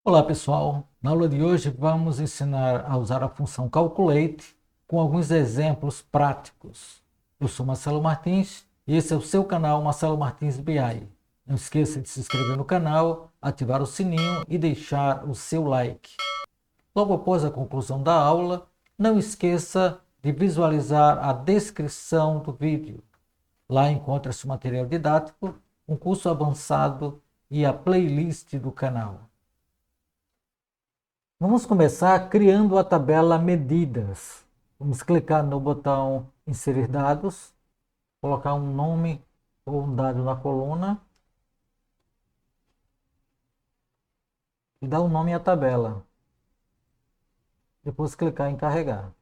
Olá pessoal, na aula de hoje vamos ensinar a usar a função Calculate com alguns exemplos práticos. Eu sou Marcelo Martins e esse é o seu canal Marcelo Martins BI. Não esqueça de se inscrever no canal, ativar o sininho e deixar o seu like. Logo após a conclusão da aula, não esqueça de visualizar a descrição do vídeo. Lá encontra-se o material didático, um curso avançado e a playlist do canal. Vamos começar criando a tabela medidas. Vamos clicar no botão inserir dados, colocar um nome ou um dado na coluna e dar um nome à tabela. Depois clicar em carregar.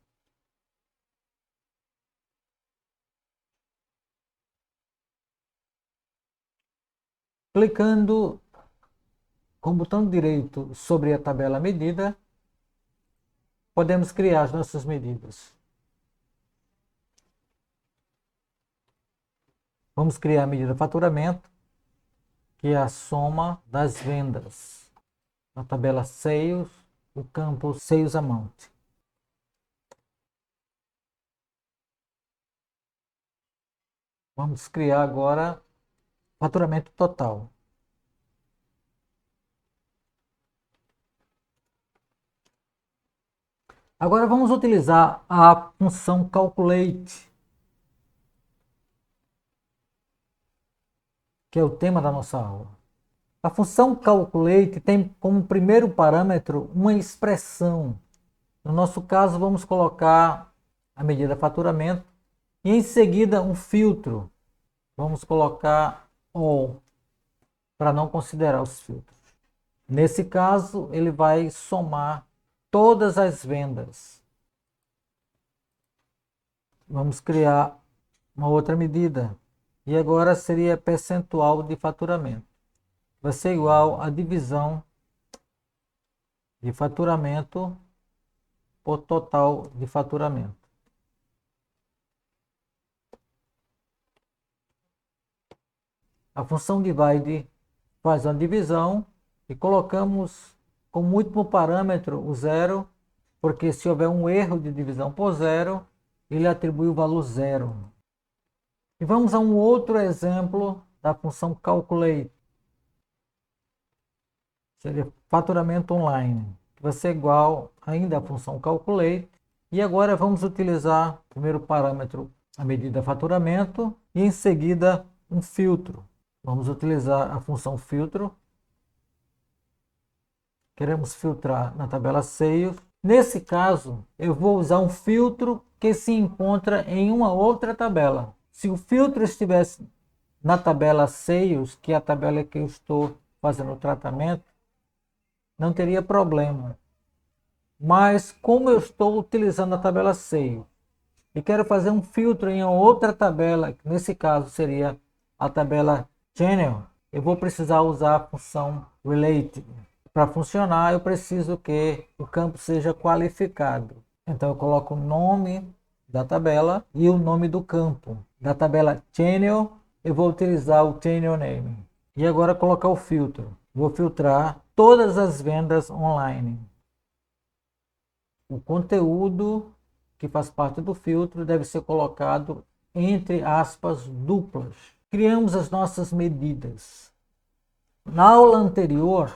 Clicando com o botão direito sobre a tabela medida, podemos criar as nossas medidas. Vamos criar a medida faturamento, que é a soma das vendas. Na tabela Sales, o campo Sales Amount. Vamos criar agora faturamento total. Agora vamos utilizar a função Calculate, que é o tema da nossa aula. A função Calculate tem como primeiro parâmetro uma expressão. No nosso caso, vamos colocar a medida faturamento e em seguida um filtro. Vamos colocar All, para não considerar os filtros. Nesse caso, ele vai somar todas as vendas. Vamos criar uma outra medida. E agora seria percentual de faturamento. Vai ser igual a divisão de faturamento por total de faturamento. A função divide faz uma divisão e colocamos como último parâmetro o zero, porque se houver um erro de divisão por zero, ele atribui o valor zero. E vamos a um outro exemplo da função Calculate. Seria faturamento online, que vai ser igual ainda à função Calculate. E agora vamos utilizar o primeiro parâmetro, a medida faturamento, e em seguida um filtro. Vamos utilizar a função filtro. Queremos filtrar na tabela Sales. Nesse caso, eu vou usar um filtro que se encontra em uma outra tabela. Se o filtro estivesse na tabela Sales, que é a tabela que eu estou fazendo o tratamento, não teria problema. Mas como eu estou utilizando a tabela Sales e quero fazer um filtro em outra tabela, que nesse caso seria a tabela Channel, eu vou precisar usar a função Relate. Para funcionar, eu preciso que o campo seja qualificado. Então, eu coloco o nome da tabela e o nome do campo. Da tabela Channel, eu vou utilizar o Channel Name. E agora colocar o filtro. Vou filtrar todas as vendas online. O conteúdo que faz parte do filtro deve ser colocado entre aspas duplas. Criamos as nossas medidas. Na aula anterior,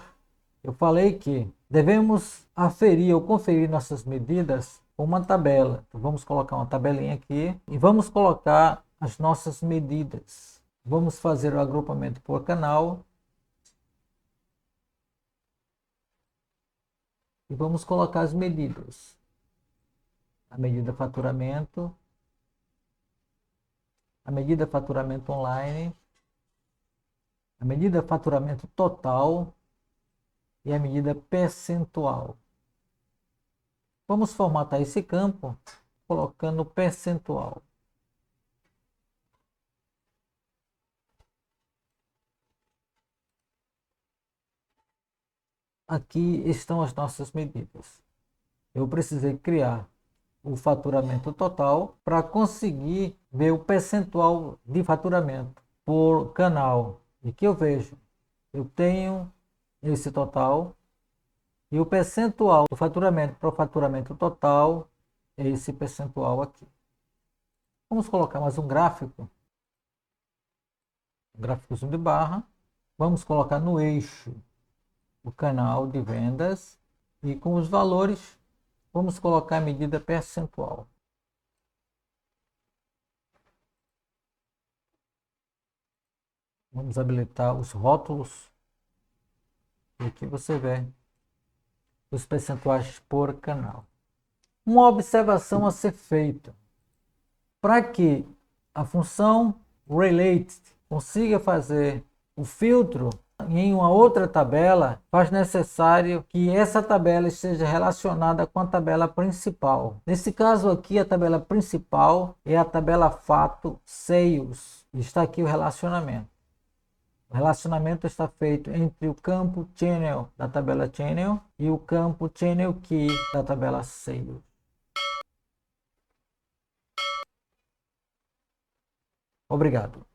eu falei que devemos aferir ou conferir nossas medidas com uma tabela. Então, vamos colocar uma tabelinha aqui e vamos colocar as nossas medidas. Vamos fazer o agrupamento por canal. E vamos colocar as medidas. A medida faturamento. A medida faturamento online. A medida faturamento total. E a medida percentual. Vamos formatar esse campo colocando percentual. Aqui estão as nossas medidas. Eu precisei criar o faturamento total para conseguir ver o percentual de faturamento por canal. E que eu vejo, eu tenho esse total E o percentual do faturamento para o faturamento total é esse percentual aqui. Vamos colocar mais um gráfico. Um gráficozinho de barra. Vamos colocar no eixo o canal de vendas. E com os valores, vamos colocar a medida percentual. Vamos habilitar os rótulos. E aqui você vê os percentuais por canal. Uma observação a ser feita. Para que a função relate consiga fazer o filtro em uma outra tabela, faz necessário que essa tabela esteja relacionada com a tabela principal. Nesse caso aqui, a tabela principal é a tabela fato sales. Está aqui o relacionamento. O relacionamento está feito entre o campo channel da tabela channel e o campo channel key da tabela sales. Obrigado.